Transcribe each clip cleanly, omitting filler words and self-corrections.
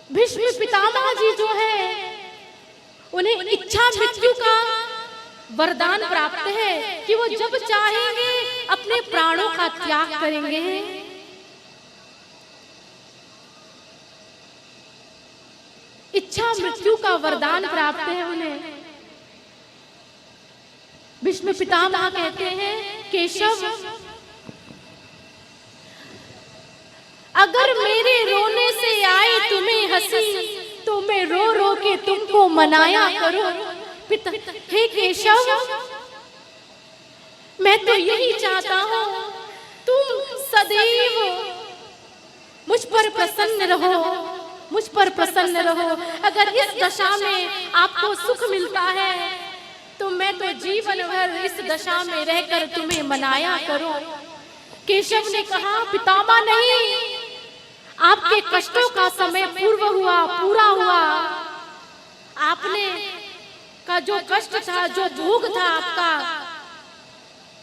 भीष्म पितामह जी जो है उन्हें इच्छा मृत्यु का वरदान प्राप्त है कि वो जब चाहेंगे अपने प्राणों का त्याग करेंगे। इच्छा मृत्यु का वरदान प्राप्त है उन्हें। भीष्म पितामह कहते हैं, केशव अगर मेरे रोने से आए तुम्हें हंसी तो मैं रो रो के तुमको मनाया करूं। पिता, हे केशव, मैं तो यही चाहता हूं तुम सदैव मुझ पर प्रसन्न रहो, मुझ पर प्रसन्न रहो। अगर इस दशा में आपको सुख मिलता है तो मैं तो जीवन भर इस दशा में रहकर तुम्हें मनाया करूं। केशव ने कहा, पितामह नहीं, आपके कष्टों का समय पूरा हुआ। आपने का जो कष्ट था, जो भोग था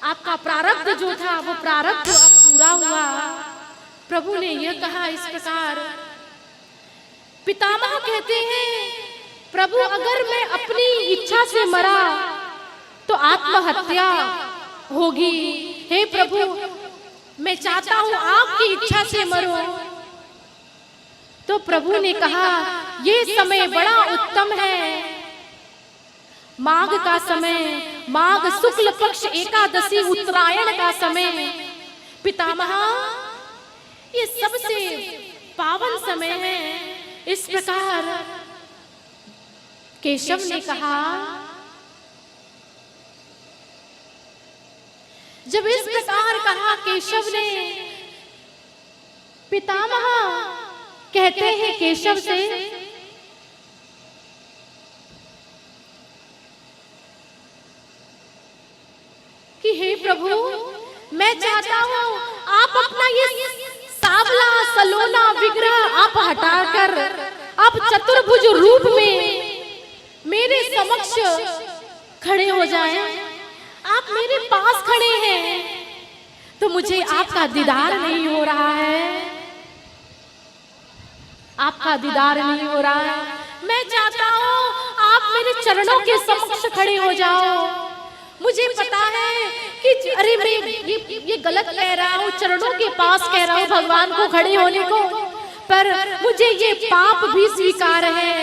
आपका प्रारब्ध जो था, वो प्रारब्ध पूरा हुआ। प्रभु ने यह कहा इस प्रकार। पितामह कहते हैं, प्रभु अगर मैं अपनी इच्छा से मरा तो आत्महत्या होगी। हे प्रभु, मैं चाहता हूं आपकी इच्छा से मरूं। तो प्रभु ने कहा, ये समय बड़ा उत्तम है, माघ का समय, माघ शुक्ल पक्ष एकादशी उत्तरायण का समय। पितामह, ये सबसे पावन समय है। इस प्रकार केशव ने कहा। जब इस प्रकार कहा केशव ने, पितामह कहते हैं केशव से, कि हे प्रभु, मैं चाहता हूं आप अपना ये सावला सलोना विग्रह आप हटाकर आप चतुर्भुज रूप में मेरे समक्ष खड़े हो जाएं। आप मेरे पास खड़े हैं तो मुझे आपका दीदार नहीं हो रहा है, आपका दीदार नहीं हो रहा है। मैं चाहता हूं आप मेरे चरणों के समक्ष खड़े हो जाओ। मुझे पता है कि अरे मैं ये गलत कह रहा हूँ, चरणों के पास कह रहा हूँ भगवान को खड़े होने को, पर मुझे ये पाप भी स्वीकार है,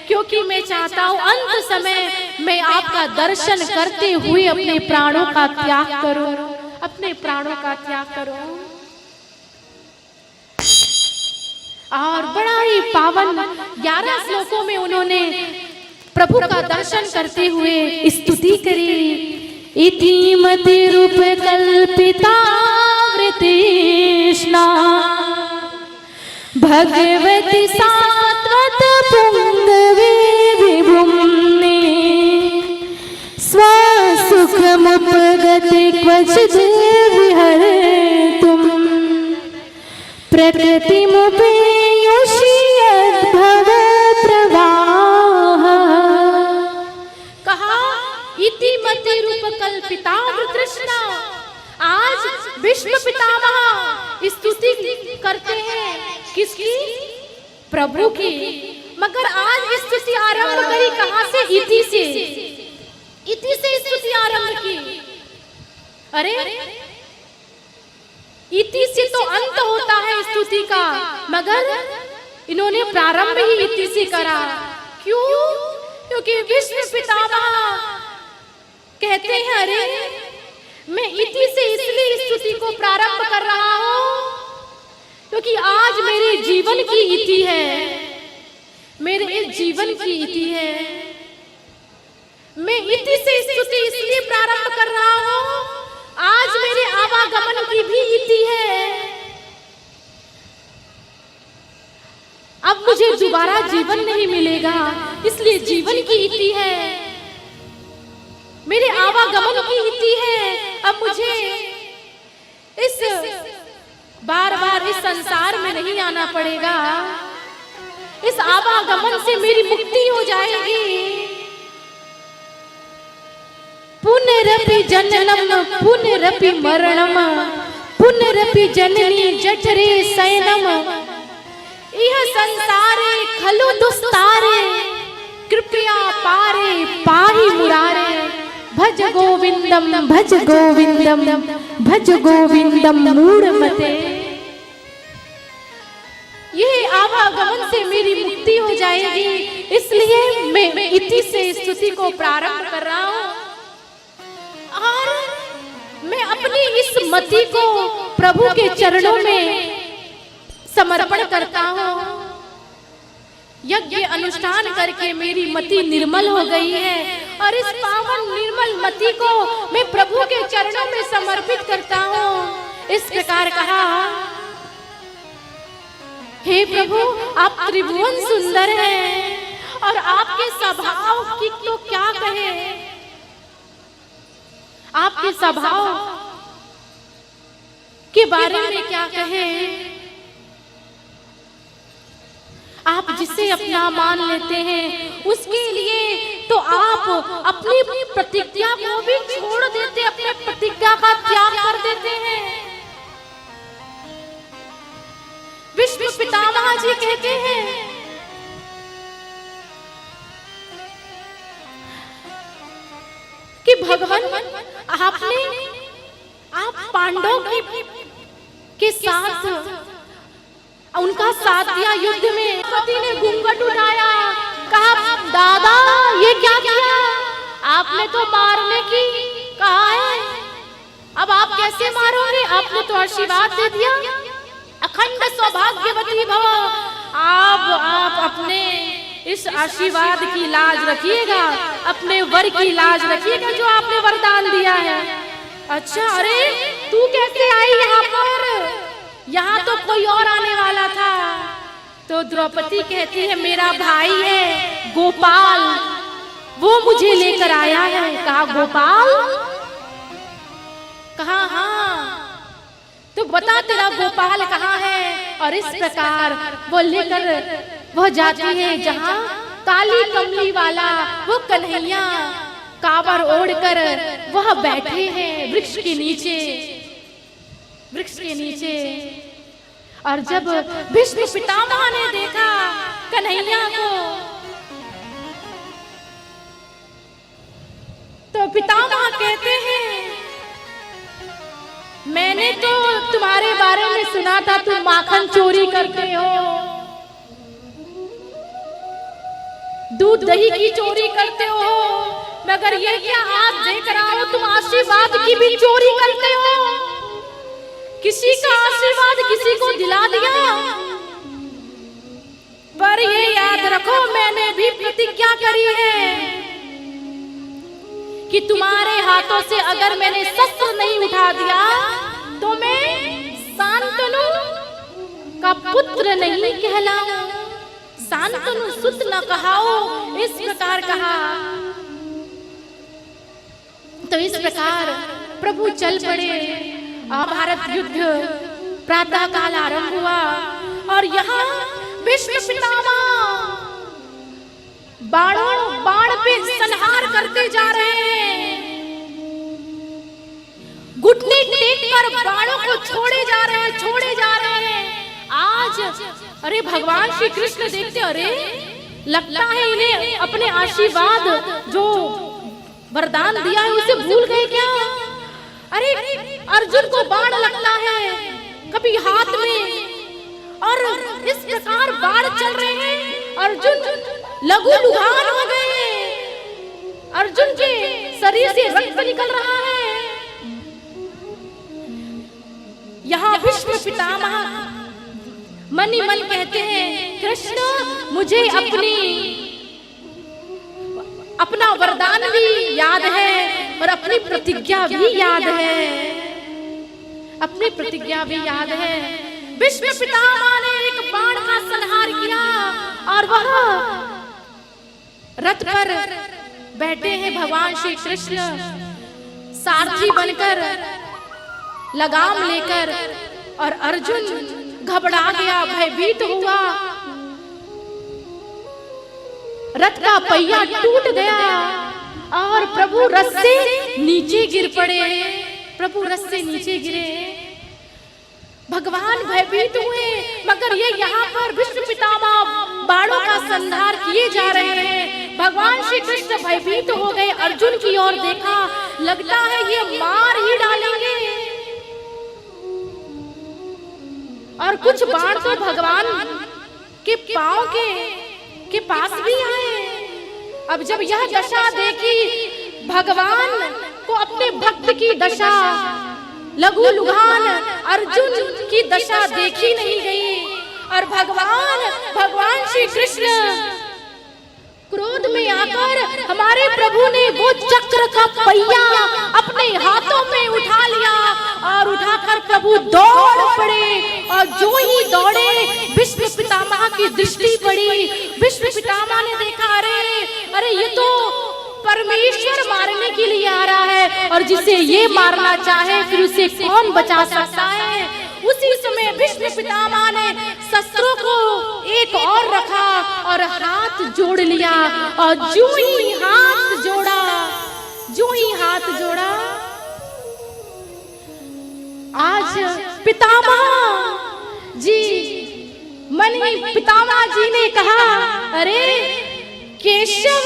क्योंकि मैं चाहता हूँ अंत समय मैं आपका दर्शन करते हुए अपने प्राणों का त्याग करूं, अपने प्राणों का त्याग करूं। और बड़ा ही पावन 11 श्लोकों में उन्होंने प्रभु का दर्शन करते हुए स्तुति करी। इति मति रूप कल्पिता वृतृष्णा भगवती सात्वत पुंगवे विभुम्ने स्वसुखमुपगति क्वचित् विहर्तुं प्रकृतिमुपेयुषि यद्भव प्रवाह। कहा, इति मति रूप कल्पिता वृतृष्णा। आज भीष्म पितामह स्तुति करते हैं किसकी? प्रभु की। मगर आज स्तुति आरंभ करी कहां से? इति से। इति से स्तुति आरंभ की। अरे इति से तो अंत होता है स्तुति का, मगर इन्होंने प्रारंभ ही इति से करा। क्यों? क्योंकि भीष्म पितामह कहते हैं, अरे मैं इति से इसलिए स्तुति को प्रारंभ कर रहा हूं क्योंकि आज मेरे जीवन की इति है, मेरे जीवन की इति है। मैं इति से स्तुति इसलिए प्रारंभ कर रहा हूं, आज मेरे आवागमन की भी इति है। अब मुझे दोबारा जीवन नहीं मिलेगा, इसलिए जीवन की इति है, मेरे आवागमन की इति है। अब मुझे इस बार बार इस संसार में नहीं आना पड़ेगा, इस आवागमन से मेरी मुक्ति हो जाएगी। पुनरपि जननम पुनरपि मरणम पुनरपि जननी जठरे शयनम। यह संसारे खलु दुस्तारे, कृपया पारे पाहि मुरारे। भज गोविंदम भज गोविंदम भज गोविंदम मूढ़मते। ये आवागमन से मेरी मुक्ति हो जाएगी, इसलिए मैं इति से स्तुति को प्रारंभ कर रहा हूं। और मैं अपनी इस मति को प्रभु के चरणों में समर्पण करता हूं। यज्ञ अनुष्ठान करके मेरी मति निर्मल हो गई है और इस पावन निर्मल मति को मैं प्रभु के चरणों में समर्पित करता हूँ। इस प्रकार कहा, हे प्रभु आप त्रिभुवन सुंदर हैं और आपके स्वभाव की तो क्या कहे, आपके स्वभाव के बारे में क्या कहे। आप जिसे अपना मान लेते हैं उसके लिए तो आप अपनी प्रतिज्ञा को भी छोड़ देते, अपने प्रतिज्ञा का त्याग कर देते हैं। विष्णु पितामह जी कहते हैं कि भगवान आप पांडव के साथ उनका साथ दिया युद्ध में। पति ने घूंघट उठाया, कहा दादा ये क्या किया, आपने तो मारने की कहा है, अब आप कैसे मारोगे, आपने तो आशीर्वाद दे दिया, अखंड सौभाग्यवती भव। आप अपने इस आशीर्वाद की लाज रखिएगा, अपने वर की लाज रखिएगा जो आपने वरदान दिया है। अच्छा, अरे तू कैसे आई यहाँ पर, यहाँ तो कोई और आने वाला था। तो द्रौपदी कहती है मेरा भाई है गोपाल, वो मुझे लेकर आया है। कहा गोपाल, कहा हाँ, तो बता तेरा गोपाल कहाँ है। और इस प्रकार वो लेकर वह जाती है जहाँ काली कमली वाला वो कन्हैया काबर ओढ़कर वह बैठे हैं वृक्ष के नीचे, वृक्ष के नीचे। और जब भीष्म पितामह ने देखा कन्हैया को, तो पितामह कहते हैं मैंने तो तुम्हारे बारे में सुना था तुम माखन चोरी करते हो, दूध दही की चोरी करते हो, मगर ये क्या आज देख रहा हो तुम आशीर्वाद की भी चोरी करते हो। किसी का आशीर्वाद किसी को दिला दिया। पर ये याद रखो मैंने भी प्रतिज्ञा करी है कि तुम्हारे हाथों से अगर मैंने शस्त्र नहीं उठा दिया तो मैं शांतनु का पुत्र नहीं कहलाऊं, शांतनु सुत न कहाओ। इस प्रकार कहा। तो इस प्रकार प्रभु चल पड़े। महाभारत युद्ध प्रातः काल आरंभ हुआ और यहाँ भीष्म पितामह बाण पे संहार करते जा रहे हैं, घुटने टेक कर बाणों को छोड़े जा रहे हैं। आज अरे भगवान श्री कृष्ण देखते, अरे लगता है इन्हें अपने आशीर्वाद जो वरदान दिया है उसे भूल गए क्या। अरे अर्जुन को बाण लगता है कभी हाथ में और इस प्रकार बाण चल रहे हैं। अर्जुन लघु लुहान हो गए, अर्जुन के शरीर से रक्त निकल रहा है। यहाँ भीष्म पितामह मन ही मन कहते हैं कृष्ण मुझे अपना वरदान भी याद है और अपनी प्रतिज्ञा भी याद है, अपनी प्रतिज्ञा भी याद है। भीष्म पितामह ने एक बाण का संहार किया और वह रथ पर बैठे हैं भगवान श्री कृष्ण सारथी बनकर लगाम लेकर, और अर्जुन घबरा गया, भयभीत हुआ, रथ का पहिया टूट गया और प्रभु रथ से नीचे गिर पड़े। प्रभु रथ से नीचे गिरे। भगवान भयभीत हुए, मगर ये यहाँ पर भीष्म पितामह बाणों का संहार किए जा रहे हैं। भगवान श्री कृष्ण भयभीत हो गए, अर्जुन की ओर देखा, लगता है ये मार ही डालेंगे। और कुछ बाण तो भगवान के पांव के पास भी आए। अब जब यह दशा देखी, भगवान को अपने भक्त की दशा, लघु लुघान अर्जुन की दशा देखी नहीं गई। और भगवान श्री कृष्ण क्रोध में आकर हमारे प्रभु ने वो चक्र का पहिया अपने हाथों में उठा लिया और उठाकर प्रभु दौड़ पड़े। और जो ही दौड़े, भीष्म पितामह की दृष्टि पड़ी। भीष्म पितामह ने देखा, अरे ये तो परमेश्वर मारने के लिए आ रहा है, और जिसे ये मारना चाहे फिर उसे कौन बचा सकता है। उसी समय भीष्म पितामह ने शस्त्रों को एक और रखा और हाथ जोड़ लिया। और जो ही हाथ जोड़ा, आज पितामह जी ने कहा, अरे केशव,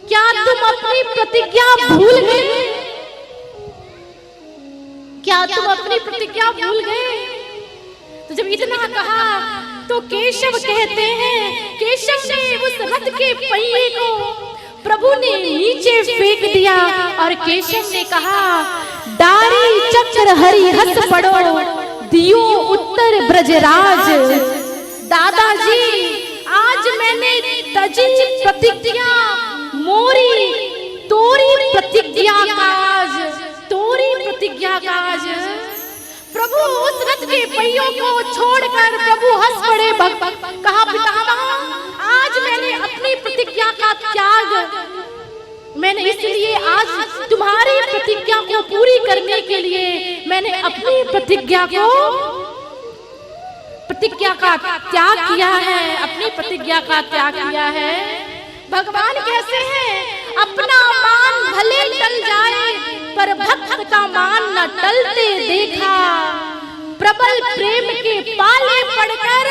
क्या तुम अपनी प्रतिज्ञा भूल गए? क्या तुम अपनी प्रतिज्ञा भूल गए? तो जब इतना कहा तो केशव कहते हैं, केशव ने उस रथ के पहिए को प्रभु ने नीचे फेंक दिया और केशव ने कहा, डारी चक्र हरि हस पड़ो, दियो उत्तर ब्रजराज। दादाजी, आज मैंने तजी प्रतिज्ञा मोरी, तोरी प्रतिज्ञा काज। प्रभु उस रथ के पहियों को छोड़कर प्रभु हंस पड़े। कहा, पितामह, आज मैंने अपनी प्रतिज्ञा का त्याग, मैंने इसलिए आज तुम्हारी प्रतिज्ञा को पूरी करने के लिए मैंने अपनी प्रतिज्ञा का त्याग किया है, अपनी प्रतिज्ञा का त्याग किया है। भगवान कैसे हैं? अपना मान भले टल जाए पर भक्त का मान न टलते देखा। प्रबल प्रेम के पाले पड़कर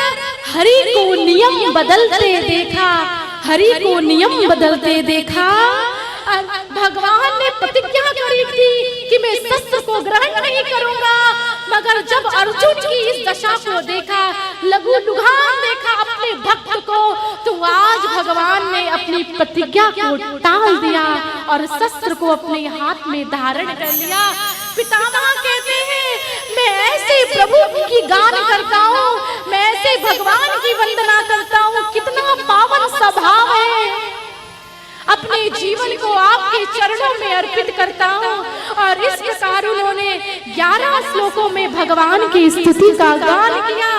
हरि को नियम बदलते देखा, हरि को नियम बदलते देखा। भगवान ने प्रतिज्ञा करी थी कि मैं शस्त्र को ग्रहण नहीं करूंगा, मगर जब अर्जुन की इस दशा को देखा, लघु लुघान देखा अपने भक्त को, तो आज भगवान ने अपनी प्रतिज्ञा को टाल दिया और शस्त्र को अपने हाथ में धारण कर लिया। पितामह कहते हैं, मैं ऐसे प्रभु की गान करता हूँ, मैं ऐसे भगवान की वंदना करता हूँ, कितना पावन स्वभाव है। अपने जीवन को आपके चरणों में अर्पित करता हूँ। और इस प्रकार उन्होंने 11 श्लोकों में भगवान की स्तुति का गान किया।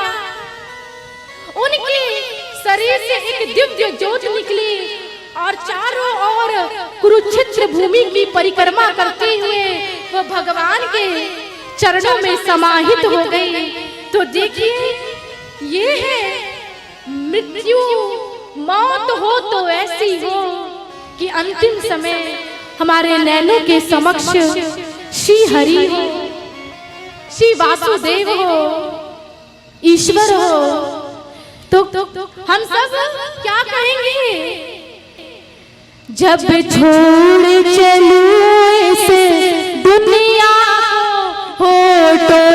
उनके शरीर से एक दिव्य ज्योत निकली और चारों ओर कुरुक्षेत्र भूमि की परिक्रमा करते हुए वो भगवान के चरणों में समाहित हो गई। तो देखिए, ये है मृत्यु, मौत हो तो ऐसी हो कि अंतिम समय हमारे नैनों के समक्ष श्री हरि हो, श्री वासुदेव हो, ईश्वर हो। तो हम सब क्या कहेंगे? जब छोड़ चलूं इस दुनिया को, होठों